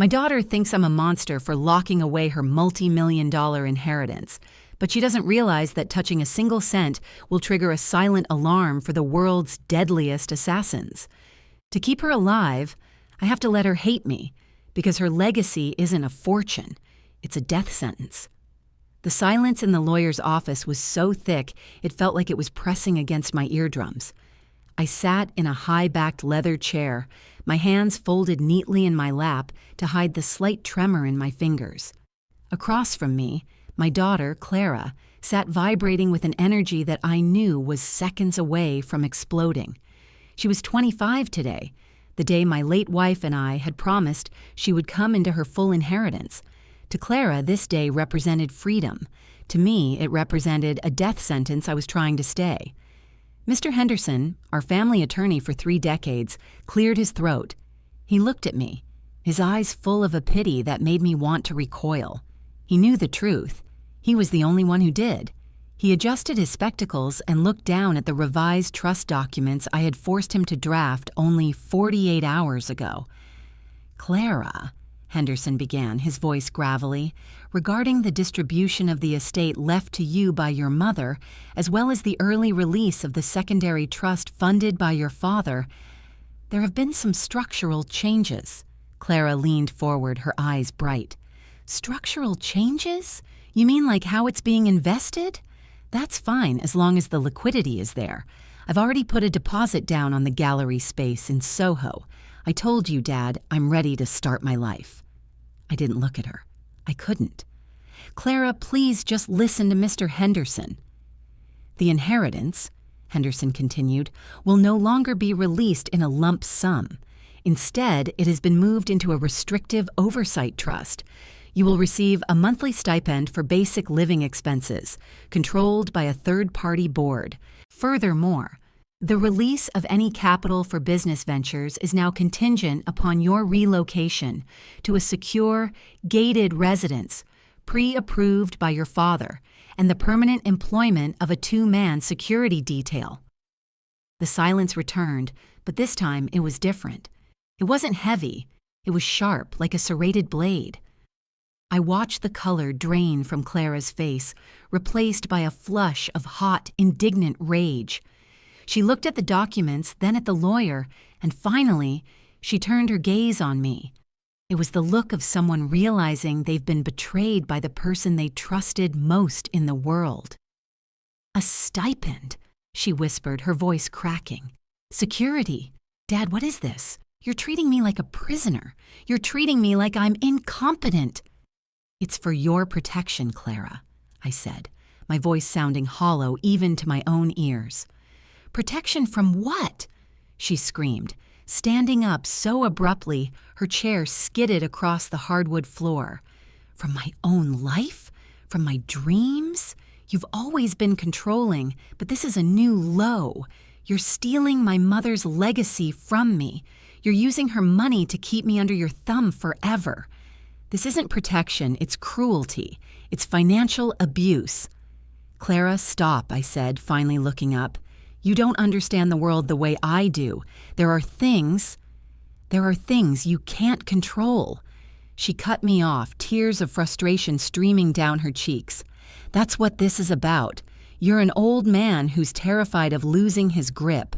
My daughter thinks I'm a monster for locking away her multi-million-dollar inheritance, but she doesn't realize that touching a single cent will trigger a silent alarm for the world's deadliest assassins. To keep her alive, I have to let her hate me, because her legacy isn't a fortune, it's a death sentence. The silence in the lawyer's office was so thick it felt like it was pressing against my eardrums. I sat in a high-backed leather chair, my hands folded neatly in my lap to hide the slight tremor in my fingers. Across from me, my daughter, Clara, sat vibrating with an energy that I knew was seconds away from exploding. She was 25 today, the day my late wife and I had promised she would come into her full inheritance. To Clara, this day represented freedom. To me, it represented a death sentence I was trying to stay. Mr. Henderson, our family attorney for 3 decades, cleared his throat. He looked at me, his eyes full of a pity that made me want to recoil. He knew the truth. He was the only one who did. He adjusted his spectacles and looked down at the revised trust documents I had forced him to draft only 48 hours ago. "Clara," Henderson began, his voice gravelly, "regarding the distribution of the estate left to you by your mother, as well as the early release of the secondary trust funded by your father, there have been some structural changes." Clara leaned forward, her eyes bright. "Structural changes? You mean like how it's being invested? That's fine as long as the liquidity is there. I've already put a deposit down on the gallery space in Soho. I told you, Dad, I'm ready to start my life." I didn't look at her. I couldn't. "Clara, please just listen to Mr. Henderson." "The inheritance," Henderson continued, "will no longer be released in a lump sum. Instead, it has been moved into a restrictive oversight trust. You will receive a monthly stipend for basic living expenses, controlled by a third-party board. Furthermore, the release of any capital for business ventures is now contingent upon your relocation to a secure, gated residence, pre-approved by your father, and the permanent employment of a 2-man security detail." The silence returned, but this time it was different. It wasn't heavy. It was sharp, like a serrated blade. I watched the color drain from Clara's face, replaced by a flush of hot, indignant rage. She looked at the documents, then at the lawyer, and finally, she turned her gaze on me. It was the look of someone realizing they've been betrayed by the person they trusted most in the world. "A stipend," she whispered, her voice cracking. "Security. Dad, what is this? You're treating me like a prisoner. You're treating me like I'm incompetent." "It's for your protection, Clara," I said, my voice sounding hollow even to my own ears. "Protection from what?" she screamed, standing up so abruptly her chair skidded across the hardwood floor. "From my own life? From my dreams? You've always been controlling, but this is a new low. You're stealing my mother's legacy from me. You're using her money to keep me under your thumb forever. This isn't protection, it's cruelty. It's financial abuse." "Clara, stop," I said, finally looking up. "You don't understand the world the way I do. There are things you can't control." She cut me off, tears of frustration streaming down her cheeks. "That's what this is about. You're an old man who's terrified of losing his grip.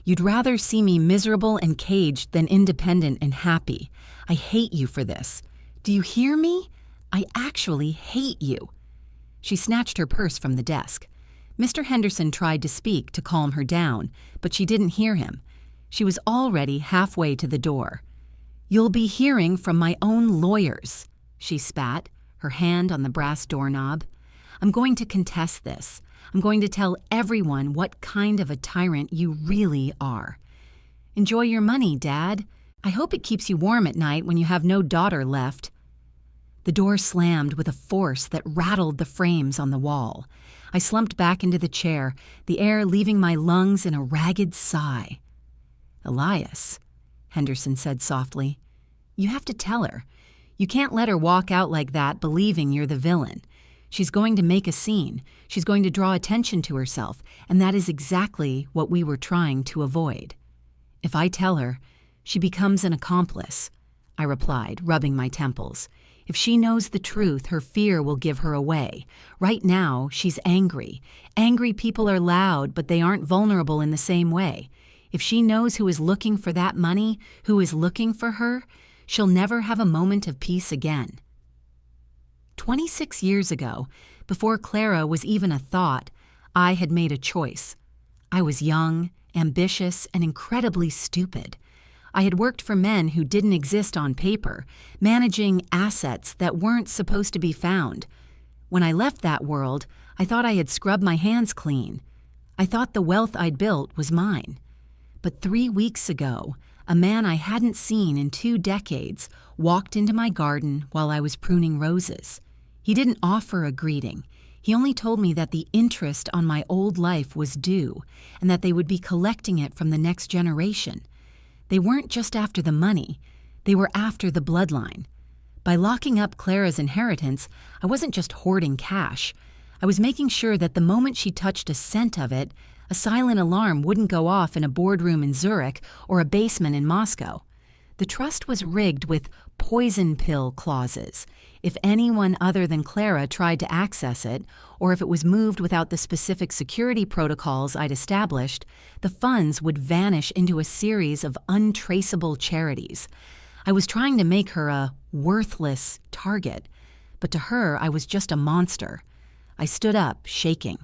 You'd rather see me miserable and caged than independent and happy. I hate you for this. Do you hear me? I actually hate you." She snatched her purse from the desk. Mr. Henderson tried to speak to calm her down, but she didn't hear him. She was already halfway to the door. "You'll be hearing from my own lawyers," she spat, her hand on the brass doorknob. "I'm going to contest this. I'm going to tell everyone what kind of a tyrant you really are. Enjoy your money, Dad. I hope it keeps you warm at night when you have no daughter left." The door slammed with a force that rattled the frames on the wall. I slumped back into the chair, the air leaving my lungs in a ragged sigh. "Elias," Henderson said softly, "you have to tell her. You can't let her walk out like that believing you're the villain. She's going to make a scene. She's going to draw attention to herself, and that is exactly what we were trying to avoid. If I tell her, she becomes an accomplice. I replied, rubbing my temples. If she knows the truth, her fear will give her away. Right now, she's angry. Angry people are loud, but they aren't vulnerable in the same way. If she knows who is looking for that money, who is looking for her, she'll never have a moment of peace again. 26 years ago, before Clara was even a thought, I had made a choice. I was young, ambitious, and incredibly stupid. I had worked for men who didn't exist on paper, managing assets that weren't supposed to be found. When I left that world, I thought I had scrubbed my hands clean. I thought the wealth I'd built was mine. But 3 weeks ago, a man I hadn't seen in 2 decades walked into my garden while I was pruning roses. He didn't offer a greeting. He only told me that the interest on my old life was due and that they would be collecting it from the next generation. They weren't just after the money, they were after the bloodline. By locking up Clara's inheritance, I wasn't just hoarding cash. I was making sure that the moment she touched a cent of it, a silent alarm wouldn't go off in a boardroom in Zurich or a basement in Moscow. The trust was rigged with poison pill clauses. If anyone other than Clara tried to access it, or if it was moved without the specific security protocols I'd established, the funds would vanish into a series of untraceable charities. I was trying to make her a worthless target, but to her I was just a monster. I stood up, shaking.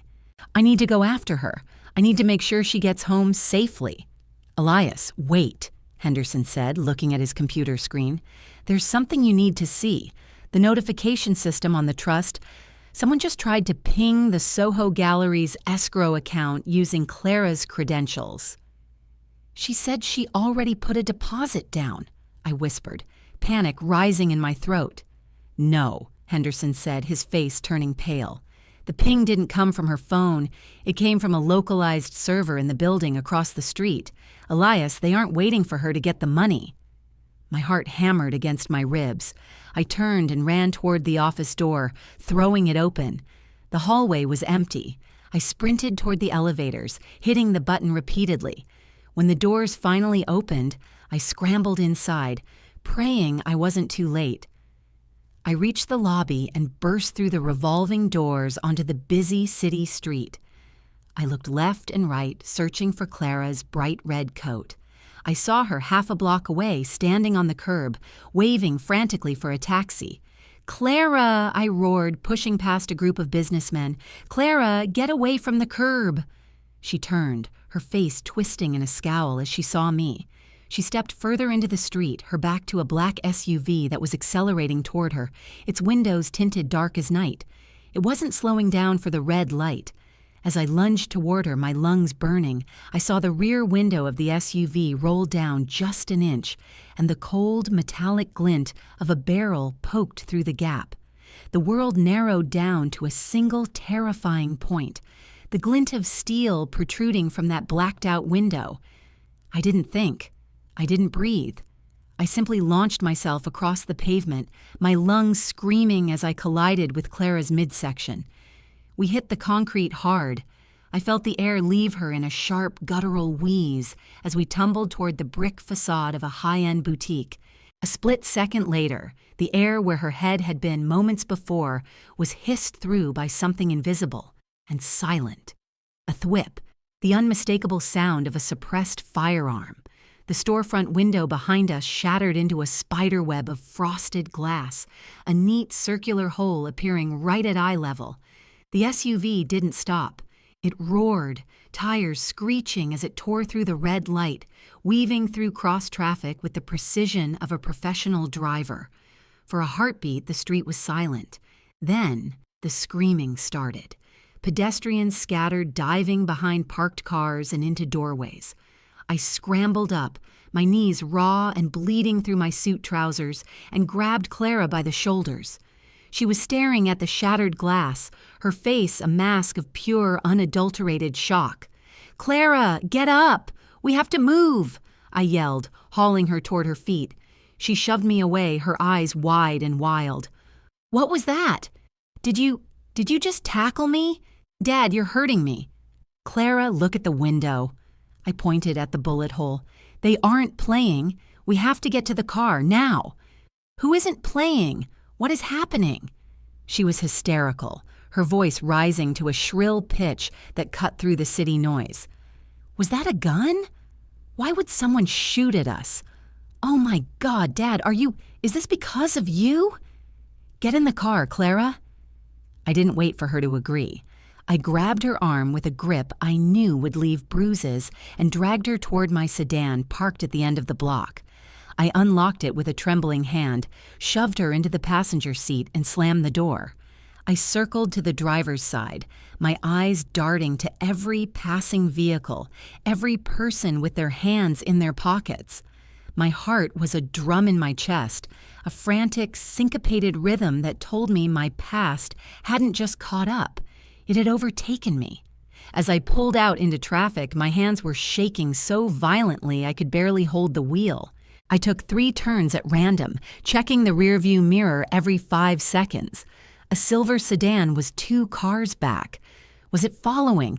I need to go after her. I need to make sure she gets home safely. Elias, wait, Henderson said, looking at his computer screen. There's something you need to see. The notification system on the trust. Someone just tried to ping the Soho Gallery's escrow account using Clara's credentials. She said she already put a deposit down, I whispered, panic rising in my throat. No, Henderson said, his face turning pale. The ping didn't come from her phone. It came from a localized server in the building across the street. Elias, they aren't waiting for her to get the money. My heart hammered against my ribs. I turned and ran toward the office door, throwing it open. The hallway was empty. I sprinted toward the elevators, hitting the button repeatedly. When the doors finally opened, I scrambled inside, praying I wasn't too late. I reached the lobby and burst through the revolving doors onto the busy city street. I looked left and right, searching for Clara's bright red coat. I saw her half a block away, standing on the curb, waving frantically for a taxi. "Clara!" I roared, pushing past a group of businessmen. "Clara, get away from the curb!" She turned, her face twisting in a scowl as she saw me. She stepped further into the street, her back to a black SUV that was accelerating toward her, its windows tinted dark as night. It wasn't slowing down for the red light. As I lunged toward her, my lungs burning, I saw the rear window of the SUV roll down just an inch, and the cold, metallic glint of a barrel poked through the gap. The world narrowed down to a single terrifying point, the glint of steel protruding from that blacked-out window. I didn't think. I didn't breathe. I simply launched myself across the pavement, my lungs screaming as I collided with Clara's midsection. We hit the concrete hard. I felt the air leave her in a sharp, guttural wheeze as we tumbled toward the brick facade of a high-end boutique. A split second later, the air where her head had been moments before was hissed through by something invisible and silent. A thwip, the unmistakable sound of a suppressed firearm. The storefront window behind us shattered into a spiderweb of frosted glass, a neat circular hole appearing right at eye level. The SUV didn't stop. It roared, tires screeching as it tore through the red light, weaving through cross-traffic with the precision of a professional driver. For a heartbeat, the street was silent. Then, the screaming started. Pedestrians scattered, diving behind parked cars and into doorways. I scrambled up, my knees raw and bleeding through my suit trousers, and grabbed Clara by the shoulders. She was staring at the shattered glass, her face a mask of pure, unadulterated shock. "Clara, get up! We have to move!" I yelled, hauling her toward her feet. She shoved me away, her eyes wide and wild. "What was that? Did you just tackle me? Dad, you're hurting me." "Clara, look at the window." I pointed at the bullet hole. "They aren't playing. We have to get to the car, now." Who isn't playing? What is happening?" She was hysterical, her voice rising to a shrill pitch that cut through the city noise. "Was that a gun? Why would someone shoot at us? Oh my God, Dad, is this because of you? Get in the car, Clara." I didn't wait for her to agree. I grabbed her arm with a grip I knew would leave bruises and dragged her toward my sedan parked at the end of the block. I unlocked it with a trembling hand, shoved her into the passenger seat, and slammed the door. I circled to the driver's side, my eyes darting to every passing vehicle, every person with their hands in their pockets. My heart was a drum in my chest, a frantic, syncopated rhythm that told me my past hadn't just caught up. It had overtaken me. As I pulled out into traffic, my hands were shaking so violently I could barely hold the wheel. I took 3 turns at random, checking the rearview mirror every 5 seconds. A silver sedan was 2 cars back. Was it following?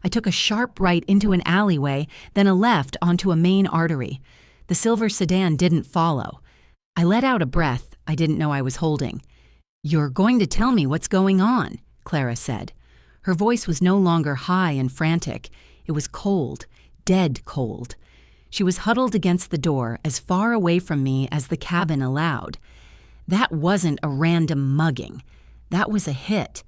I took a sharp right into an alleyway, then a left onto a main artery. The silver sedan didn't follow. I let out a breath I didn't know I was holding. "You're going to tell me what's going on," Clara said. Her voice was no longer high and frantic. It was cold, dead cold. She was huddled against the door, as far away from me as the cabin allowed. "That wasn't a random mugging. That was a hit.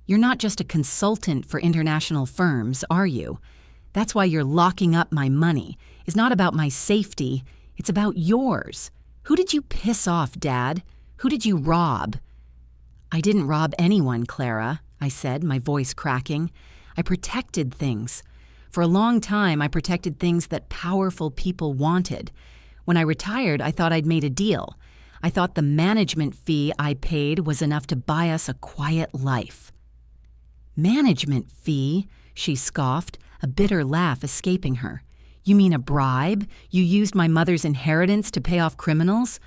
You're not just a consultant for international firms, are you? That's why you're locking up my money. It's not about my safety. It's about yours. Who did you piss off, Dad? Who did you rob?" "I didn't rob anyone, Clara," I said, my voice cracking. "I protected things. For a long time, I protected things that powerful people wanted. When I retired, I thought I'd made a deal. I thought the management fee I paid was enough to buy us a quiet life." "Management fee?" she scoffed, a bitter laugh escaping her. "You mean a bribe? You used my mother's inheritance to pay off criminals?"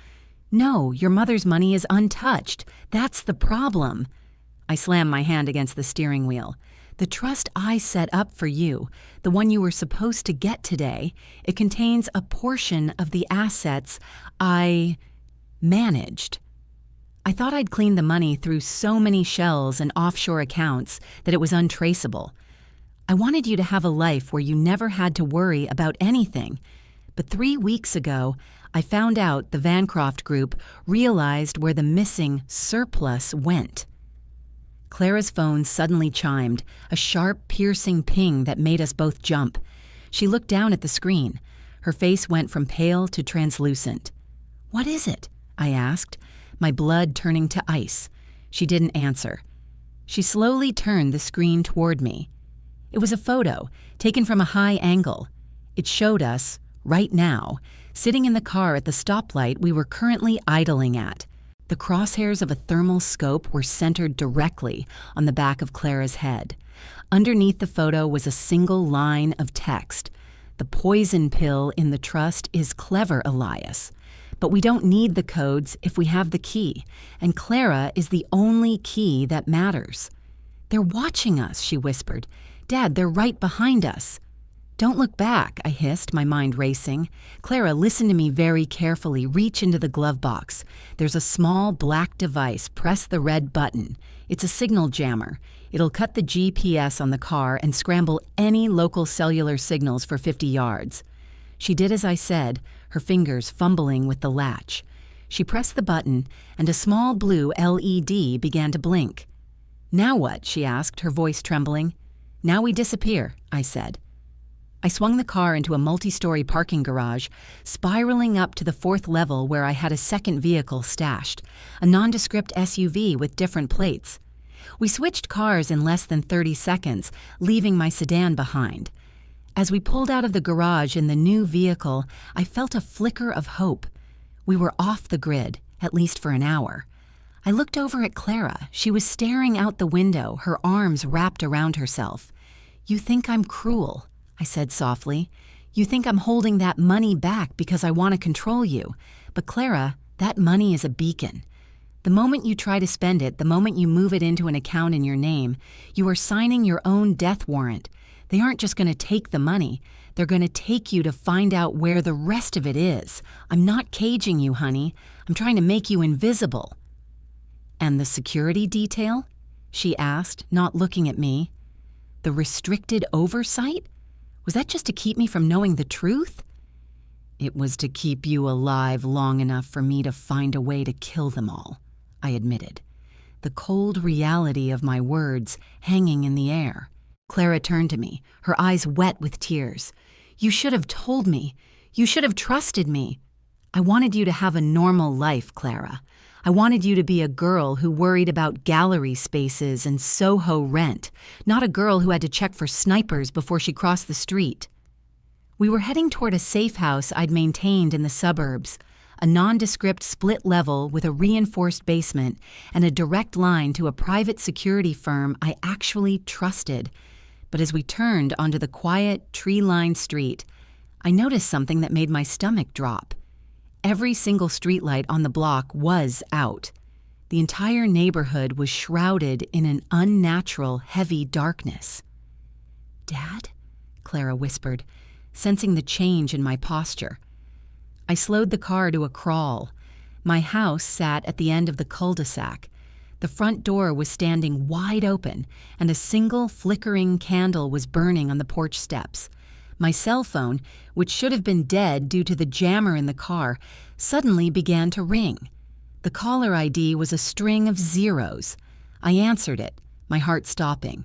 "No, your mother's money is untouched. That's the problem." I slammed my hand against the steering wheel. "The trust I set up for you, the one you were supposed to get today, it contains a portion of the assets I managed. I thought I'd cleaned the money through so many shells and offshore accounts that it was untraceable. I wanted you to have a life where you never had to worry about anything. But 3 weeks ago, I found out the Vancroft Group realized where the missing surplus went." Clara's phone suddenly chimed, a sharp, piercing ping that made us both jump. She looked down at the screen. Her face went from pale to translucent. "What is it?" I asked, my blood turning to ice. She didn't answer. She slowly turned the screen toward me. It was a photo, taken from a high angle. It showed us, right now, sitting in the car at the stoplight we were currently idling at. The crosshairs of a thermal scope were centered directly on the back of Clara's head. Underneath the photo was a single line of text. "The poison pill in the trust is clever, Elias. But we don't need the codes if we have the key, and Clara is the only key that matters." "They're watching us," she whispered. "Dad, they're right behind us." "Don't look back," I hissed, my mind racing. "Clara, listen to me very carefully. Reach into the glove box. There's a small black device. Press the red button. It's a signal jammer. It'll cut the GPS on the car and scramble any local cellular signals for 50 yards. She did as I said, her fingers fumbling with the latch. She pressed the button, and a small blue LED began to blink. "Now what?" she asked, her voice trembling. "Now we disappear," I said. I swung the car into a multi-story parking garage, spiraling up to the 4th level where I had a second vehicle stashed, a nondescript SUV with different plates. We switched cars in less than 30 seconds, leaving my sedan behind. As we pulled out of the garage in the new vehicle, I felt a flicker of hope. We were off the grid, at least for an hour. I looked over at Clara. She was staring out the window, her arms wrapped around herself. "You think I'm cruel," I said softly. "You think I'm holding that money back because I want to control you. But Clara, that money is a beacon. The moment you try to spend it, the moment you move it into an account in your name, you are signing your own death warrant. They aren't just going to take the money. They're going to take you to find out where the rest of it is. I'm not caging you, honey. I'm trying to make you invisible." "And the security detail?" she asked, not looking at me. "The restricted oversight? Was that just to keep me from knowing the truth?" "It was to keep you alive long enough for me to find a way to kill them all," I admitted, the cold reality of my words hanging in the air. Clara turned to me, her eyes wet with tears. "You should have told me. You should have trusted me. I wanted you to have a normal life, Clara. I wanted you to be a girl who worried about gallery spaces and Soho rent, not a girl who had to check for snipers before she crossed the street." We were heading toward a safe house I'd maintained in the suburbs, a nondescript split level with a reinforced basement and a direct line to a private security firm I actually trusted. But as we turned onto the quiet, tree-lined street, I noticed something that made my stomach drop. Every single streetlight on the block was out. The entire neighborhood was shrouded in an unnatural, heavy darkness. "Dad?" Clara whispered, sensing the change in my posture. I slowed the car to a crawl. My house sat at the end of the cul-de-sac. The front door was standing wide open, and a single flickering candle was burning on the porch steps. My cell phone, which should have been dead due to the jammer in the car, suddenly began to ring. The caller ID was a string of zeros. I answered it, my heart stopping.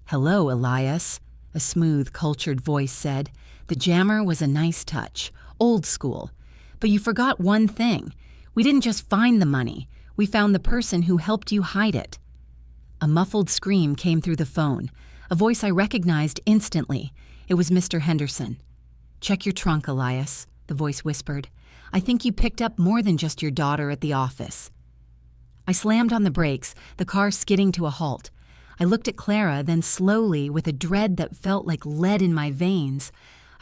"Hello, Elias," a smooth, cultured voice said. The jammer was a nice touch, old school. "But you forgot one thing. We didn't just find the money. We found the person who helped you hide it." A muffled scream came through the phone, a voice I recognized instantly. It was Mr. Henderson. "Check your trunk, Elias," the voice whispered. "I think you picked up more than just your daughter at the office." I slammed on the brakes, the car skidding to a halt. I looked at Clara, then slowly, with a dread that felt like lead in my veins,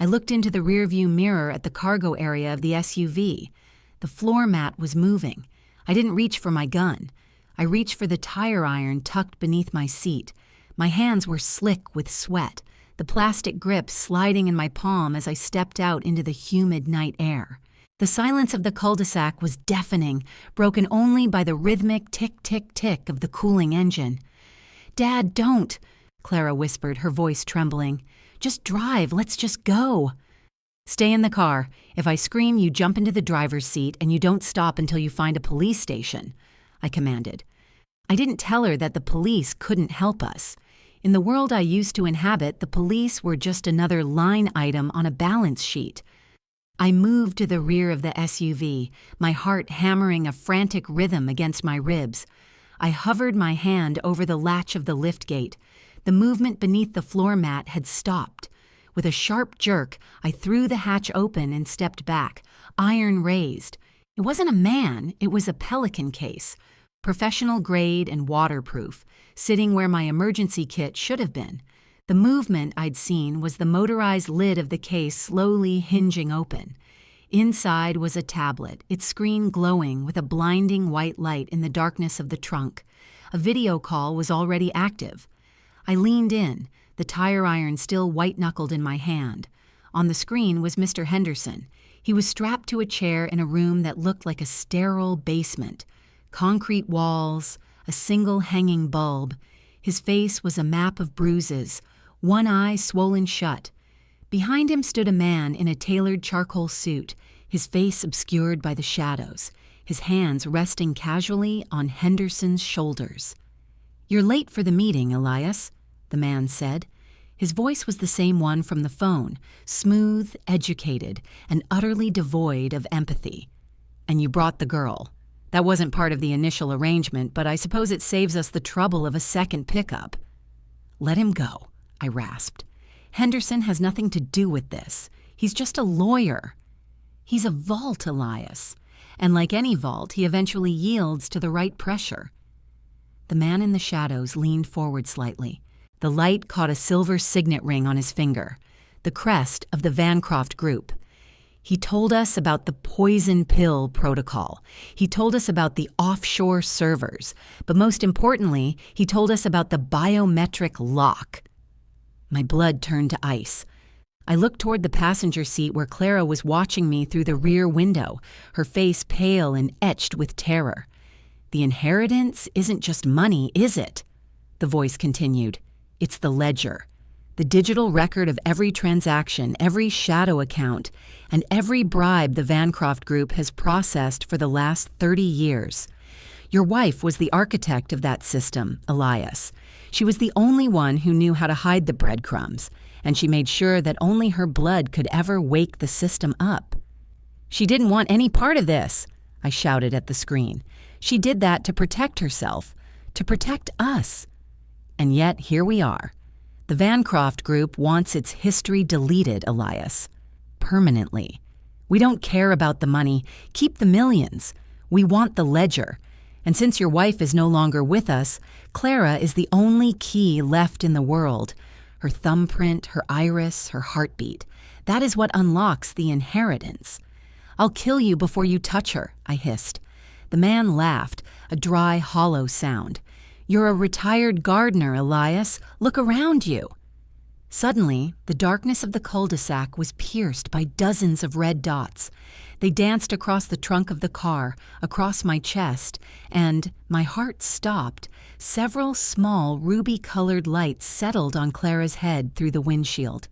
I looked into the rearview mirror at the cargo area of the SUV. The floor mat was moving. I didn't reach for my gun. I reached for the tire iron tucked beneath my seat. My hands were slick with sweat, the plastic grip sliding in my palm as I stepped out into the humid night air. The silence of the cul-de-sac was deafening, broken only by the rhythmic tick-tick-tick of the cooling engine. "Dad, don't," Clara whispered, her voice trembling. "Just drive, let's just go." "Stay in the car. If I scream, you jump into the driver's seat and you don't stop until you find a police station," I commanded. I didn't tell her that the police couldn't help us. In the world I used to inhabit, the police were just another line item on a balance sheet. I moved to the rear of the SUV, my heart hammering a frantic rhythm against my ribs. I hovered my hand over the latch of the liftgate. The movement beneath the floor mat had stopped. With a sharp jerk, I threw the hatch open and stepped back, iron raised. It wasn't a man, it was a Pelican case, professional grade and waterproof, sitting where my emergency kit should have been. The movement I'd seen was the motorized lid of the case slowly hinging open. Inside was a tablet, its screen glowing with a blinding white light in the darkness of the trunk. A video call was already active. I leaned in, the tire iron still white-knuckled in my hand. On the screen was Mr. Henderson. He was strapped to a chair in a room that looked like a sterile basement. Concrete walls, a single hanging bulb. His face was a map of bruises, one eye swollen shut. Behind him stood a man in a tailored charcoal suit, his face obscured by the shadows, his hands resting casually on Henderson's shoulders. "You're late for the meeting, Elias," the man said. His voice was the same one from the phone, smooth, educated, and utterly devoid of empathy. "And you brought the girl. That wasn't part of the initial arrangement, but I suppose it saves us the trouble of a second pickup." "Let him go," I rasped. "Henderson has nothing to do with this. He's just a lawyer." "He's a vault, Elias. And like any vault, he eventually yields to the right pressure." The man in the shadows leaned forward slightly. The light caught a silver signet ring on his finger, the crest of the Vancroft Group. "He told us about the poison pill protocol. He told us about the offshore servers. But most importantly, he told us about the biometric lock." My blood turned to ice. I looked toward the passenger seat where Clara was watching me through the rear window, her face pale and etched with terror. "The inheritance isn't just money, is it?" The voice continued. "It's the ledger. The digital record of every transaction, every shadow account, and every bribe the Vancroft Group has processed for the last 30 years. Your wife was the architect of that system, Elias. She was the only one who knew how to hide the breadcrumbs, and she made sure that only her blood could ever wake the system up. She didn't want any part of this," I shouted at the screen. "She did that to protect herself, to protect us. And yet, here we are. The Vancroft Group wants its history deleted, Elias. Permanently. We don't care about the money. Keep the millions. We want the ledger. And since your wife is no longer with us, Clara is the only key left in the world. Her thumbprint, her iris, her heartbeat. That is what unlocks the inheritance. I'll kill you before you touch her," I hissed. The man laughed, a dry, hollow sound. "You're a retired gardener, Elias. Look around you." Suddenly, the darkness of the cul-de-sac was pierced by dozens of red dots. They danced across the trunk of the car, across my chest, and, my heart stopped, several small ruby-colored lights settled on Clara's head through the windshield.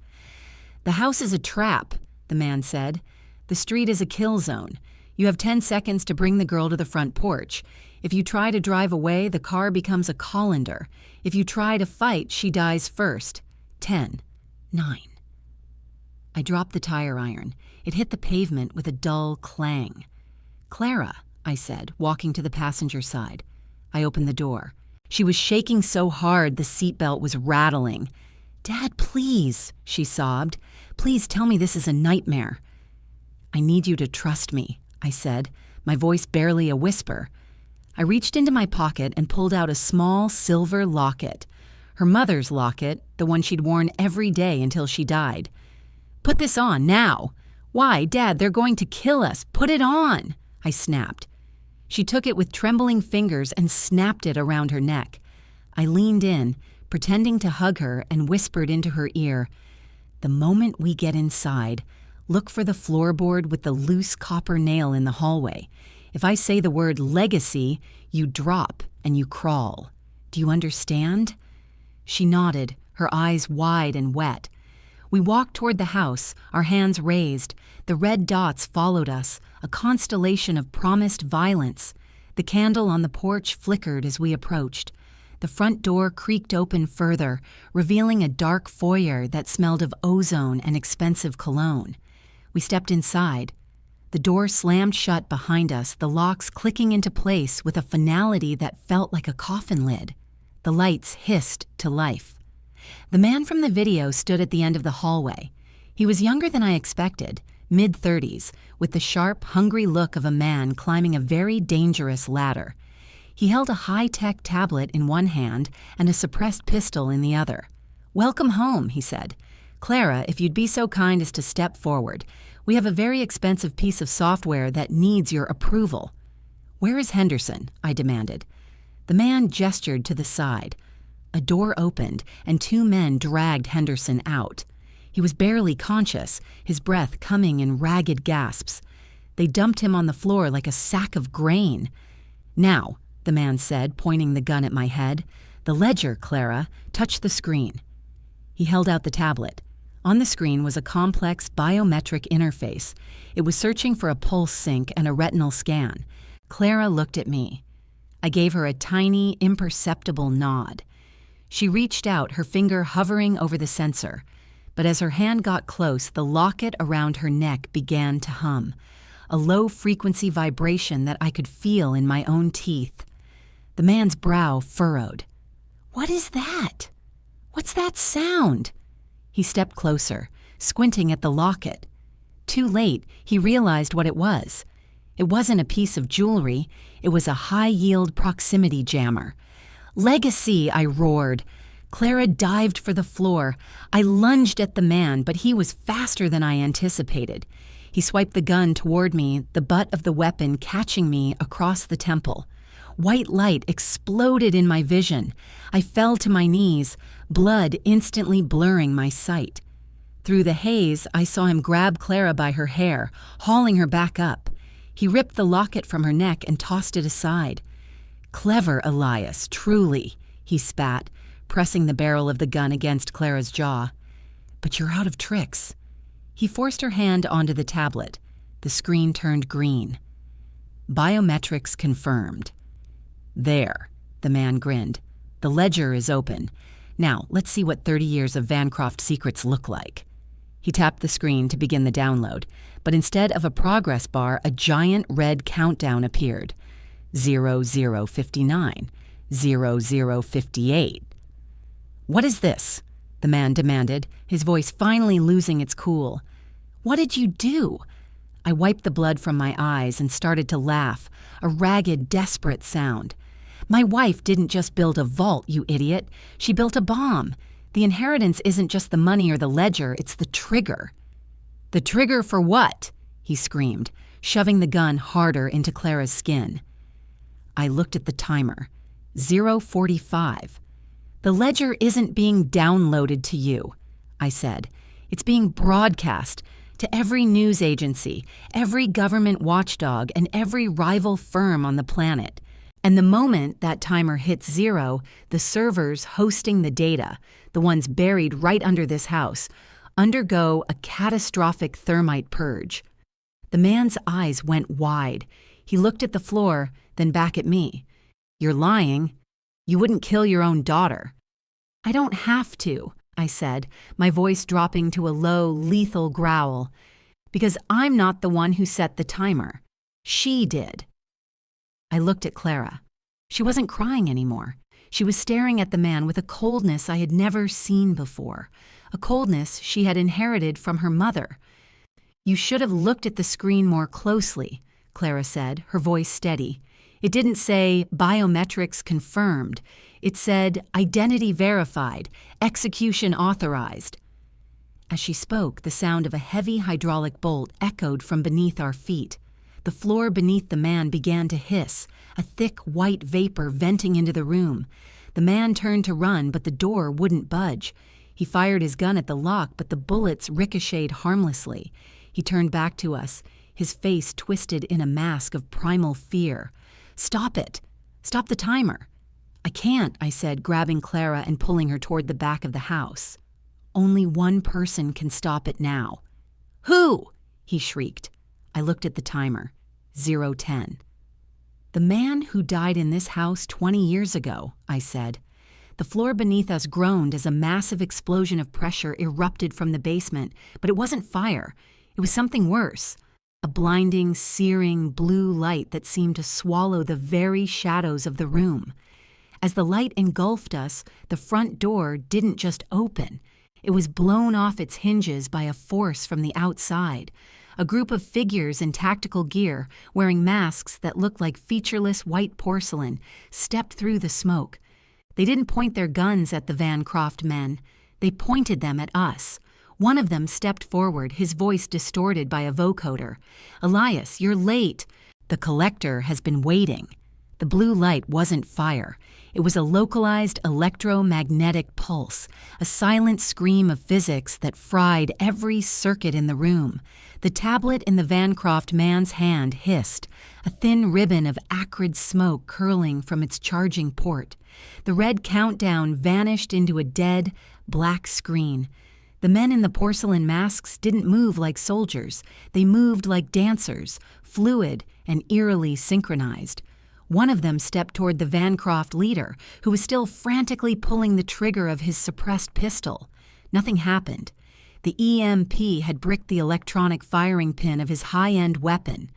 "The house is a trap," the man said. "The street is a kill zone. You have 10 seconds to bring the girl to the front porch. If you try to drive away, the car becomes a colander. If you try to fight, she dies first. 10, 9. I dropped the tire iron. It hit the pavement with a dull clang. "Clara," I said, walking to the passenger side. I opened the door. She was shaking so hard the seatbelt was rattling. "Dad, please," she sobbed. "Please tell me this is a nightmare." "I need you to trust me," I said, my voice barely a whisper. I reached into my pocket and pulled out a small silver locket. Her mother's locket, the one she'd worn every day until she died. "Put this on, now." "Why, Dad, they're going to kill us. Put it on," I snapped. She took it with trembling fingers and snapped it around her neck. I leaned in, pretending to hug her, and whispered into her ear, "The moment we get inside, look for the floorboard with the loose copper nail in the hallway. If I say the word legacy, you drop and you crawl. Do you understand?" She nodded, her eyes wide and wet. We walked toward the house, our hands raised. The red dots followed us, a constellation of promised violence. The candle on the porch flickered as we approached. The front door creaked open further, revealing a dark foyer that smelled of ozone and expensive cologne. We stepped inside. The door slammed shut behind us, the locks clicking into place with a finality that felt like a coffin lid. The lights hissed to life. The man from the video stood at the end of the hallway. He was younger than I expected, mid-30s, with the sharp, hungry look of a man climbing a very dangerous ladder. He held a high-tech tablet in one hand and a suppressed pistol in the other. "Welcome home," he said. "Clara, if you'd be so kind as to step forward. We have a very expensive piece of software that needs your approval." "Where is Henderson?" I demanded. The man gestured to the side. A door opened, and 2 men dragged Henderson out. He was barely conscious, his breath coming in ragged gasps. They dumped him on the floor like a sack of grain. "Now," the man said, pointing the gun at my head. "The ledger, Clara. Touch the screen." He held out the tablet. On the screen was a complex biometric interface. It was searching for a pulse sync and a retinal scan. Clara looked at me. I gave her a tiny, imperceptible nod. She reached out, her finger hovering over the sensor. But as her hand got close, the locket around her neck began to hum, a low-frequency vibration that I could feel in my own teeth. The man's brow furrowed. "What is that? What's that sound?" He stepped closer, squinting at the locket. Too late, he realized what it was. It wasn't a piece of jewelry. It was a high-yield proximity jammer. "Legacy!" I roared. Clara dived for the floor. I lunged at the man, but he was faster than I anticipated. He swiped the gun toward me, the butt of the weapon catching me across the temple. White light exploded in my vision. I fell to my knees, blood instantly blurring my sight. Through the haze, I saw him grab Clara by her hair, hauling her back up. He ripped the locket from her neck and tossed it aside. "Clever, Elias, truly," he spat, pressing the barrel of the gun against Clara's jaw. "But you're out of tricks." He forced her hand onto the tablet. The screen turned green. "Biometrics confirmed." "There," the man grinned. "The ledger is open. Now, let's see what 30 years of Vancroft secrets look like." He tapped the screen to begin the download, but instead of a progress bar, a giant red countdown appeared. 0059, 0058. "What is this?" the man demanded, his voice finally losing its cool. "What did you do?" I wiped the blood from my eyes and started to laugh, a ragged, desperate sound. "My wife didn't just build a vault, you idiot. She built a bomb. The inheritance isn't just the money or the ledger, it's the trigger." "The trigger for what?" he screamed, shoving the gun harder into Clara's skin. I looked at the timer. 0:45. "The ledger isn't being downloaded to you," I said. "It's being broadcast to every news agency, every government watchdog, and every rival firm on the planet. And the moment that timer hits 0, the servers hosting the data, the ones buried right under this house, undergo a catastrophic thermite purge." The man's eyes went wide. He looked at the floor, then back at me. "You're lying. You wouldn't kill your own daughter." "I don't have to," I said, my voice dropping to a low, lethal growl. "Because I'm not the one who set the timer. She did." I looked at Clara. She wasn't crying anymore. She was staring at the man with a coldness I had never seen before, a coldness she had inherited from her mother. "You should have looked at the screen more closely," Clara said, her voice steady. "It didn't say biometrics confirmed. It said identity verified, execution authorized." As she spoke, the sound of a heavy hydraulic bolt echoed from beneath our feet. The floor beneath the man began to hiss, a thick white vapor venting into the room. The man turned to run, but the door wouldn't budge. He fired his gun at the lock, but the bullets ricocheted harmlessly. He turned back to us, his face twisted in a mask of primal fear. "Stop it! Stop the timer!" "I can't," I said, grabbing Clara and pulling her toward the back of the house. "Only one person can stop it now." "Who?" he shrieked. I looked at the timer. 0:10. "The man who died in this house 20 years ago," I said. The floor beneath us groaned as a massive explosion of pressure erupted from the basement, but it wasn't fire. It was something worse. A blinding, searing blue light that seemed to swallow the very shadows of the room. As the light engulfed us, the front door didn't just open. It was blown off its hinges by a force from the outside. A group of figures in tactical gear, wearing masks that looked like featureless white porcelain, stepped through the smoke. They didn't point their guns at the Vancroft men. They pointed them at us. One of them stepped forward, his voice distorted by a vocoder. "Elias, you're late. The collector has been waiting." The blue light wasn't fire. It was a localized electromagnetic pulse, a silent scream of physics that fried every circuit in the room. The tablet in the Vancroft man's hand hissed, a thin ribbon of acrid smoke curling from its charging port. The red countdown vanished into a dead, black screen. The men in the porcelain masks didn't move like soldiers. They moved like dancers, fluid and eerily synchronized. One of them stepped toward the Vancroft leader, who was still frantically pulling the trigger of his suppressed pistol. Nothing happened. The EMP had bricked the electronic firing pin of his high-end weapon.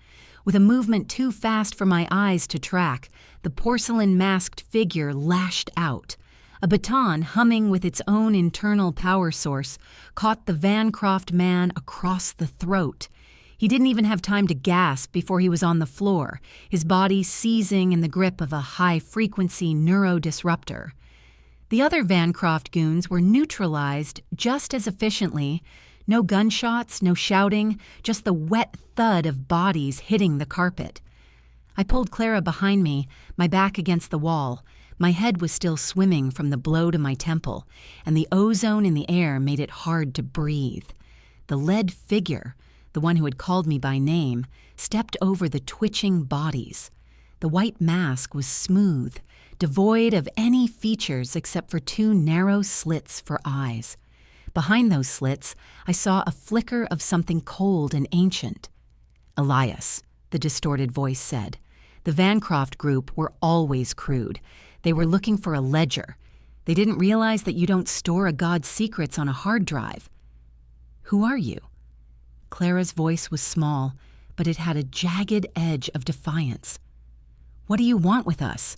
With a movement too fast for my eyes to track, the porcelain-masked figure lashed out. A baton, humming with its own internal power source, caught the Vancroft man across the throat. He didn't even have time to gasp before he was on the floor, his body seizing in the grip of a high-frequency neurodisruptor. The other Vancroft goons were neutralized just as efficiently. No gunshots, no shouting, just the wet thud of bodies hitting the carpet. I pulled Clara behind me, my back against the wall. My head was still swimming from the blow to my temple, and the ozone in the air made it hard to breathe. The lead figure, the one who had called me by name, stepped over the twitching bodies. The white mask was smooth, devoid of any features except for two narrow slits for eyes. Behind those slits, I saw a flicker of something cold and ancient. "Elias," the distorted voice said. "The Vancroft group were always crude. They were looking for a ledger. They didn't realize that you don't store a god's secrets on a hard drive." "Who are you?" Clara's voice was small, but it had a jagged edge of defiance. "What do you want with us?"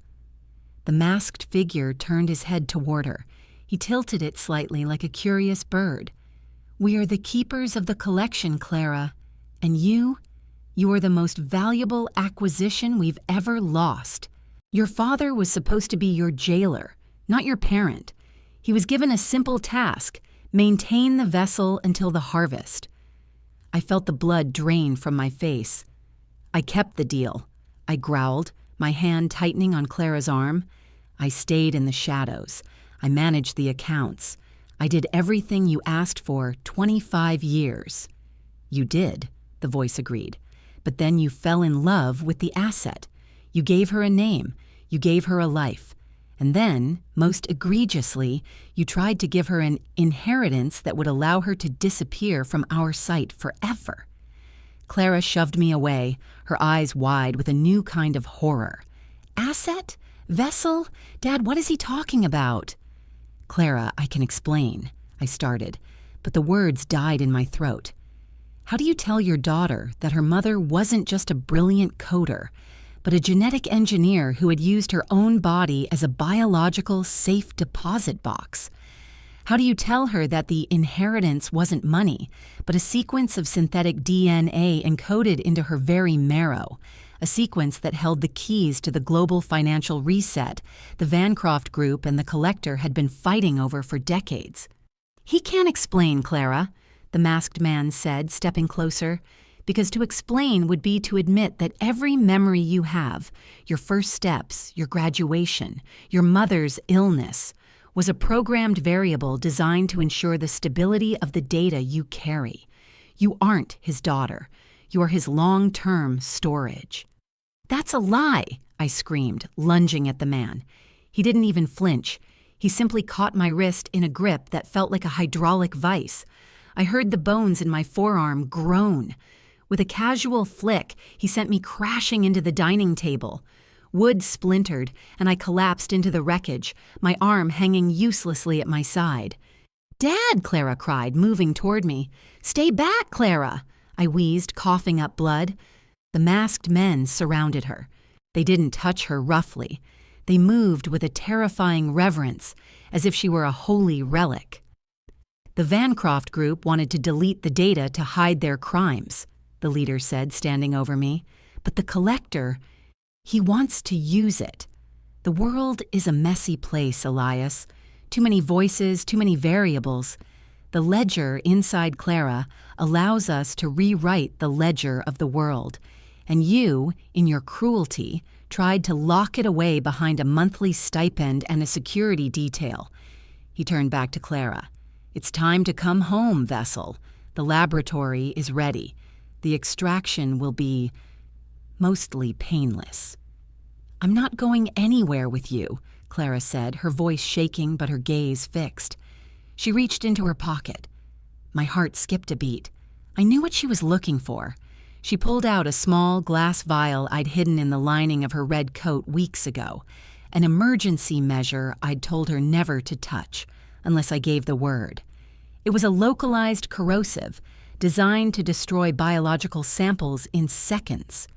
The masked figure turned his head toward her. He tilted it slightly like a curious bird. "We are the keepers of the collection, Clara. And you are the most valuable acquisition we've ever lost. Your father was supposed to be your jailer, not your parent. He was given a simple task: maintain the vessel until the harvest." I felt the blood drain from my face. "I kept the deal," I growled, my hand tightening on Clara's arm. "I stayed in the shadows. I managed the accounts. I did everything you asked for 25 years. "You did," the voice agreed. "But then you fell in love with the asset. You gave her a name. You gave her a life. And then, most egregiously, you tried to give her an inheritance that would allow her to disappear from our sight forever." Clara shoved me away, her eyes wide with a new kind of horror. "Asset? Vessel? Dad, what is he talking about?" "Clara, I can explain," I started, but the words died in my throat. "How do you tell your daughter that her mother wasn't just a brilliant coder, but a genetic engineer who had used her own body as a biological safe deposit box? How do you tell her that the inheritance wasn't money, but a sequence of synthetic DNA encoded into her very marrow, a sequence that held the keys to the global financial reset the Vancroft Group and the Collector had been fighting over for decades?" "He can't explain, Clara," the masked man said, stepping closer, "because to explain would be to admit that every memory you have, your first steps, your graduation, your mother's illness, was a programmed variable designed to ensure the stability of the data you carry. You aren't his daughter. You are his long-term storage." "That's a lie," I screamed, lunging at the man. He didn't even flinch. He simply caught my wrist in a grip that felt like a hydraulic vice. I heard the bones in my forearm groan. With a casual flick, he sent me crashing into the dining table. Wood splintered, and I collapsed into the wreckage, my arm hanging uselessly at my side. "Dad!" Clara cried, moving toward me. "Stay back, Clara!" I wheezed, coughing up blood. The masked men surrounded her. They didn't touch her roughly. They moved with a terrifying reverence, as if she were a holy relic. "The Vancroft Group wanted to delete the data to hide their crimes," the leader said, standing over me. "But the Collector, he wants to use it. The world is a messy place, Elias. Too many voices, too many variables. The ledger inside Clara allows us to rewrite the ledger of the world. And you, in your cruelty, tried to lock it away behind a monthly stipend and a security detail." He turned back to Clara. "It's time to come home, Vessel. The laboratory is ready. The extraction will be mostly painless." "I'm not going anywhere with you," Clara said, her voice shaking but her gaze fixed. She reached into her pocket. My heart skipped a beat. I knew what she was looking for. She pulled out a small glass vial I'd hidden in the lining of her red coat weeks ago, an emergency measure I'd told her never to touch, unless I gave the word. It was a localized corrosive, designed to destroy biological samples in seconds.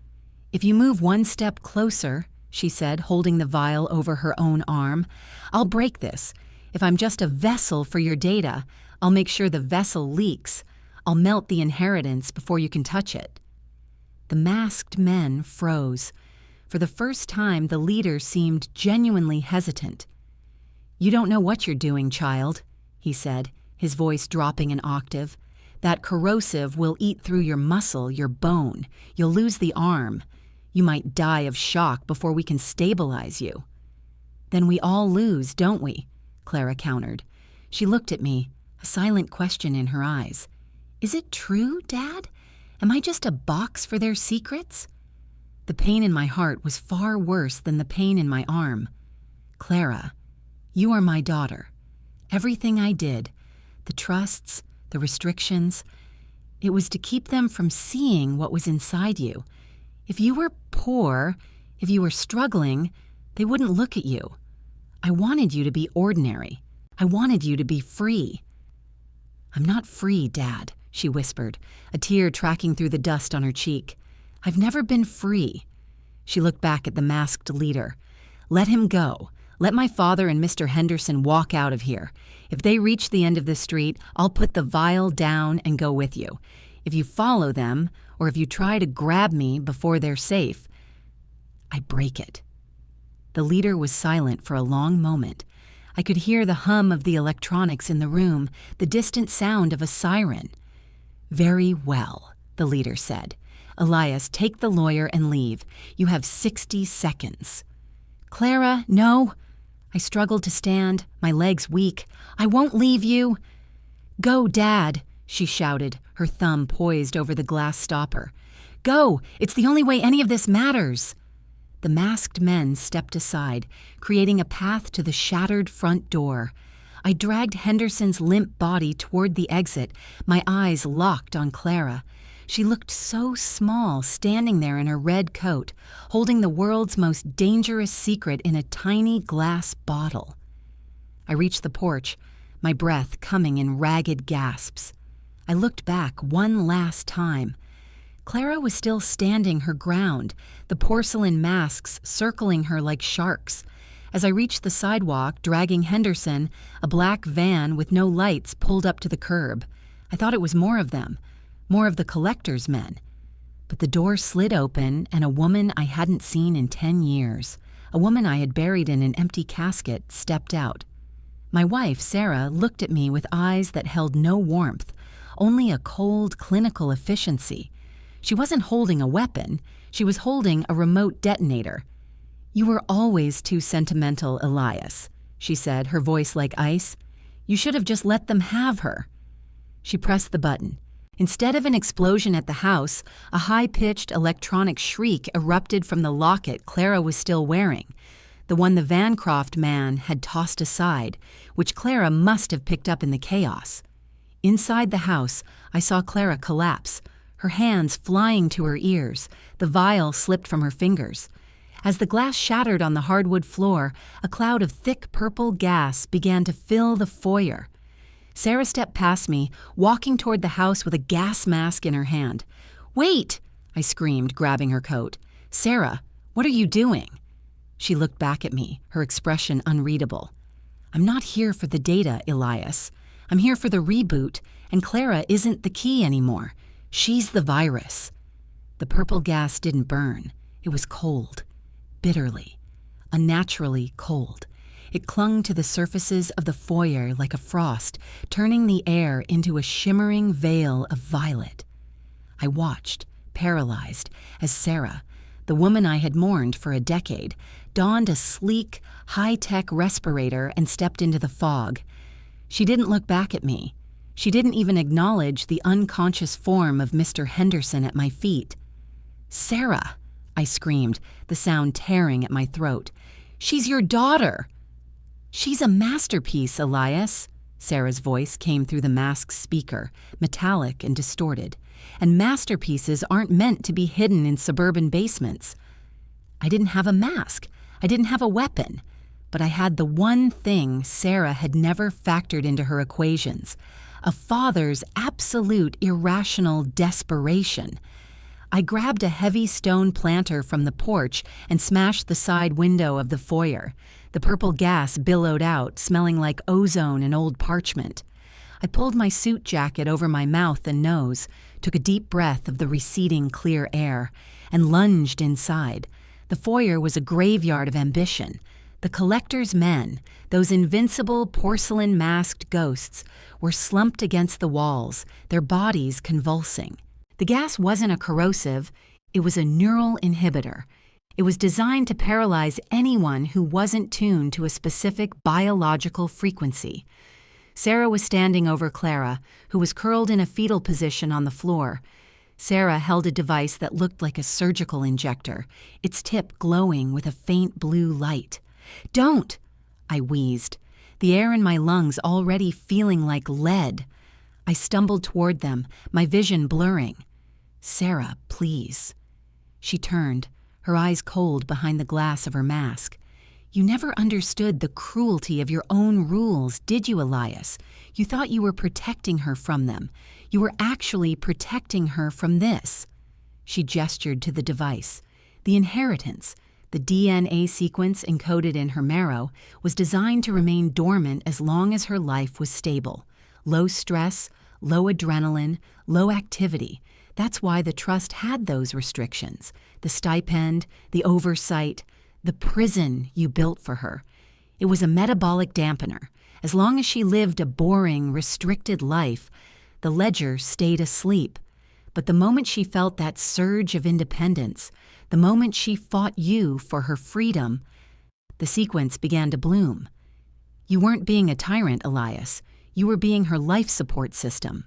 "If you move one step closer," she said, holding the vial over her own arm, "I'll break this. If I'm just a vessel for your data, I'll make sure the vessel leaks. I'll melt the inheritance before you can touch it." The masked men froze. For the first time, the leader seemed genuinely hesitant. "You don't know what you're doing, child," he said, his voice dropping an octave. "That corrosive will eat through your muscle, your bone. You'll lose the arm. You might die of shock before we can stabilize you." "Then we all lose, don't we?" Clara countered. She looked at me, a silent question in her eyes. Is it true, Dad? Am I just a box for their secrets? The pain in my heart was far worse than the pain in my arm. Clara, you are my daughter. Everything I did, the trusts, the restrictions, it was to keep them from seeing what was inside you. If you were poor, if you were struggling, they wouldn't look at you. I wanted you to be ordinary. I wanted you to be free. I'm not free, Dad, she whispered, a tear tracking through the dust on her cheek. I've never been free. She looked back at the masked leader. Let him go. Let my father and Mr. Henderson walk out of here. If they reach the end of the street, I'll put the vial down and go with you. If you follow them, or if you try to grab me before they're safe, I break it. The leader was silent for a long moment. I could hear the hum of the electronics in the room, the distant sound of a siren. Very well, the leader said. Elias, take the lawyer and leave. You have 60 seconds. Clara, no. I struggled to stand, my legs weak. I won't leave you. Go, Dad, she shouted, her thumb poised over the glass stopper. Go, it's the only way any of this matters. The masked men stepped aside, creating a path to the shattered front door. I dragged Henderson's limp body toward the exit, my eyes locked on Clara. She looked so small standing there in her red coat, holding the world's most dangerous secret in a tiny glass bottle. I reached the porch, my breath coming in ragged gasps. I looked back one last time. Clara was still standing her ground, the porcelain masks circling her like sharks. As I reached the sidewalk, dragging Henderson, a black van with no lights pulled up to the curb. I thought it was more of them. More of the collector's men. But the door slid open, and a woman I hadn't seen in 10 years, a woman I had buried in an empty casket, stepped out. My wife, Sarah, looked at me with eyes that held no warmth, only a cold, clinical efficiency. She wasn't holding a weapon. She was holding a remote detonator. You were always too sentimental, Elias, she said, her voice like ice. You should have just let them have her. She pressed the button. Instead of an explosion at the house, a high-pitched electronic shriek erupted from the locket Clara was still wearing, the one the Vancroft man had tossed aside, which Clara must have picked up in the chaos. Inside the house, I saw Clara collapse, her hands flying to her ears, the vial slipped from her fingers. As the glass shattered on the hardwood floor, a cloud of thick purple gas began to fill the foyer. Sarah stepped past me, walking toward the house with a gas mask in her hand. Wait! I screamed, grabbing her coat. Sarah, what are you doing? She looked back at me, her expression unreadable. I'm not here for the data, Elias. I'm here for the reboot, and Clara isn't the key anymore. She's the virus. The purple gas didn't burn. It was cold, bitterly, unnaturally cold. It clung to the surfaces of the foyer like a frost, turning the air into a shimmering veil of violet. I watched, paralyzed, as Sarah, the woman I had mourned for a decade, donned a sleek, high-tech respirator and stepped into the fog. She didn't look back at me. She didn't even acknowledge the unconscious form of Mr. Henderson at my feet. Sarah, I screamed, the sound tearing at my throat. She's your daughter! She's a masterpiece, Elias. Sarah's voice came through the mask's speaker, metallic and distorted. And masterpieces aren't meant to be hidden in suburban basements. I didn't have a mask. I didn't have a weapon. But I had the one thing Sarah had never factored into her equations, a father's absolute irrational desperation. I grabbed a heavy stone planter from the porch and smashed the side window of the foyer. The purple gas billowed out, smelling like ozone and old parchment. I pulled my suit jacket over my mouth and nose, took a deep breath of the receding clear air, and lunged inside. The foyer was a graveyard of ambition. The collector's men, those invincible porcelain-masked ghosts, were slumped against the walls, their bodies convulsing. The gas wasn't a corrosive, it was a neural inhibitor. It was designed to paralyze anyone who wasn't tuned to a specific biological frequency. Sarah was standing over Clara, who was curled in a fetal position on the floor. Sarah held a device that looked like a surgical injector, its tip glowing with a faint blue light. "Don't!" I wheezed, the air in my lungs already feeling like lead. I stumbled toward them, my vision blurring. "Sarah, please." She turned, her eyes cold behind the glass of her mask. "You never understood the cruelty of your own rules, did you, Elias? You thought you were protecting her from them. You were actually protecting her from this." She gestured to the device. The inheritance, the DNA sequence encoded in her marrow, was designed to remain dormant as long as her life was stable. Low stress, low adrenaline, low activity. That's why the trust had those restrictions. The stipend, the oversight, the prison you built for her. It was a metabolic dampener. As long as she lived a boring, restricted life, the ledger stayed asleep. But the moment she felt that surge of independence, the moment she fought you for her freedom, the sequence began to bloom. You weren't being a tyrant, Elias. You were being her life support system.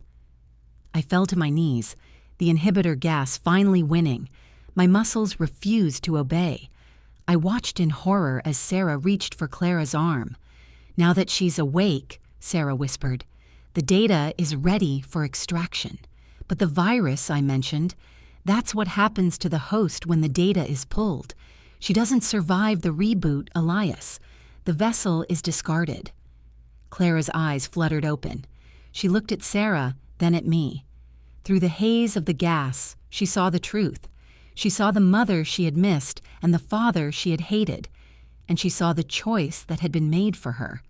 I fell to my knees, the inhibitor gas finally winning. My muscles refused to obey. I watched in horror as Sarah reached for Clara's arm. "Now that she's awake," Sarah whispered, "the data is ready for extraction. But the virus I mentioned, that's what happens to the host when the data is pulled. She doesn't survive the reboot, Elias. The vessel is discarded." Clara's eyes fluttered open. She looked at Sarah, then at me. Through the haze of the gas, she saw the truth. She saw the mother she had missed and the father she had hated, and she saw the choice that had been made for her.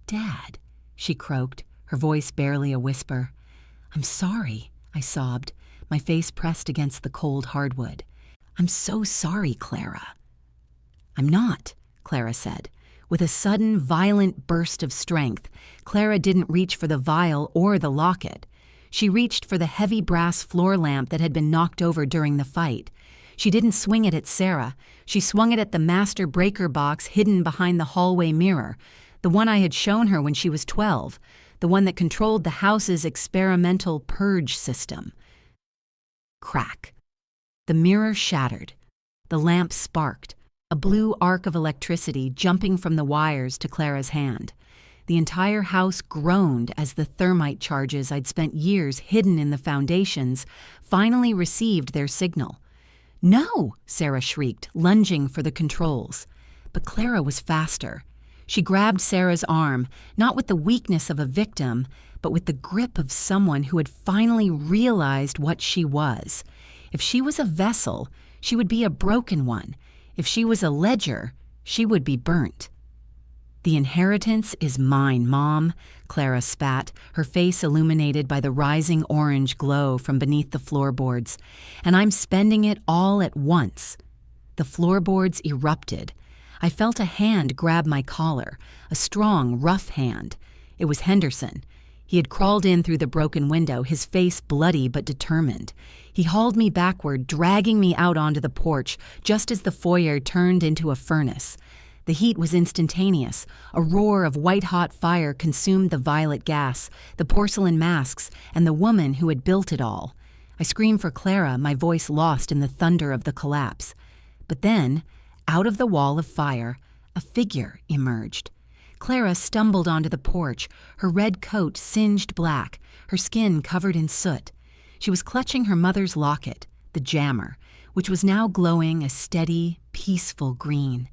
"Dad," she croaked, her voice barely a whisper. "I'm sorry," I sobbed, my face pressed against the cold hardwood. "I'm so sorry, Clara." "I'm not," Clara said. With a sudden, violent burst of strength, Clara didn't reach for the vial or the locket. She reached for the heavy brass floor lamp that had been knocked over during the fight. She didn't swing it at Sarah. She swung it at the master breaker box hidden behind the hallway mirror, the one I had shown her when she was 12, the one that controlled the house's experimental purge system. Crack. The mirror shattered. The lamp sparked, a blue arc of electricity jumping from the wires to Clara's hand. The entire house groaned as the thermite charges I'd spent years hidden in the foundations finally received their signal. "No!" Sarah shrieked, lunging for the controls. But Clara was faster. She grabbed Sarah's arm, not with the weakness of a victim, but with the grip of someone who had finally realized what she was. If she was a vessel, she would be a broken one. If she was a ledger, she would be burnt. "The inheritance is mine, Mom," Clara spat, her face illuminated by the rising orange glow from beneath the floorboards, "and I'm spending it all at once." The floorboards erupted. I felt a hand grab my collar, a strong, rough hand. It was Henderson. He had crawled in through the broken window, his face bloody but determined. He hauled me backward, dragging me out onto the porch, just as the foyer turned into a furnace. The heat was instantaneous. A roar of white-hot fire consumed the violet gas, the porcelain masks, and the woman who had built it all. I screamed for Clara, my voice lost in the thunder of the collapse. But then, out of the wall of fire, a figure emerged. Clara stumbled onto the porch, her red coat singed black, her skin covered in soot. She was clutching her mother's locket, the jammer, which was now glowing a steady, peaceful green.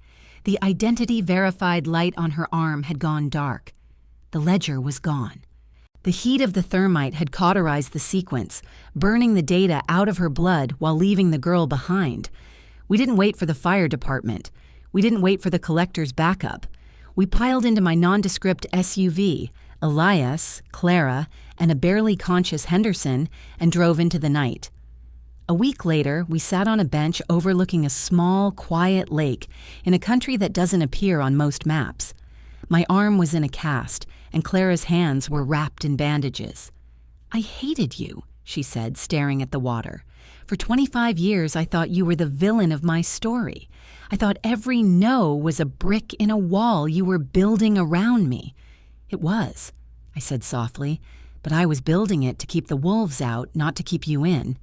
The identity-verified light on her arm had gone dark. The ledger was gone. The heat of the thermite had cauterized the sequence, burning the data out of her blood while leaving the girl behind. We didn't wait for the fire department. We didn't wait for the collector's backup. We piled into my nondescript SUV, Elias, Clara, and a barely conscious Henderson, and drove into the night. A week later, we sat on a bench overlooking a small, quiet lake in a country that doesn't appear on most maps. My arm was in a cast, and Clara's hands were wrapped in bandages. "I hated you," she said, staring at the water. "For 25 years, I thought you were the villain of my story. I thought every no was a brick in a wall you were building around me. It was. I said softly, "but I was building it to keep the wolves out, not to keep you in."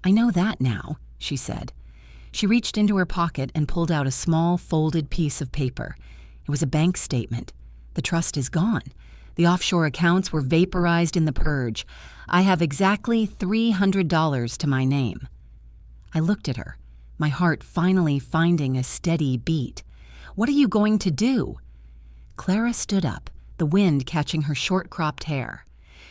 "I know that now," she said. She reached into her pocket and pulled out a small, folded piece of paper. It was a bank statement. "The trust is gone. The offshore accounts were vaporized in the purge. I have exactly $300 to my name." I looked at her, my heart finally finding a steady beat. "What are you going to do?" Clara stood up, the wind catching her short-cropped hair.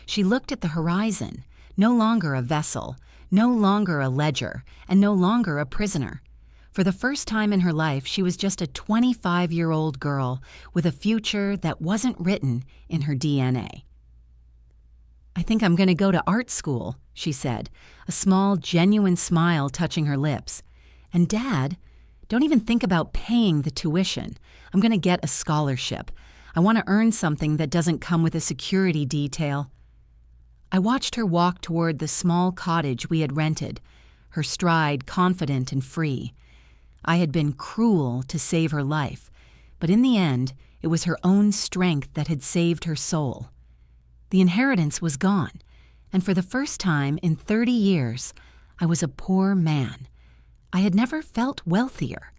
She looked at the horizon, no longer a vessel, no longer a ledger, and no longer a prisoner. For the first time in her life, she was just a 25-year-old girl with a future that wasn't written in her DNA. "I think I'm going to go to art school," she said, a small, genuine smile touching her lips. "And Dad, don't even think about paying the tuition. I'm going to get a scholarship. I want to earn something that doesn't come with a security detail." I watched her walk toward the small cottage we had rented, her stride confident and free. I had been cruel to save her life, but in the end, it was her own strength that had saved her soul. The inheritance was gone, and for the first time in 30 years, I was a poor man. I had never felt wealthier.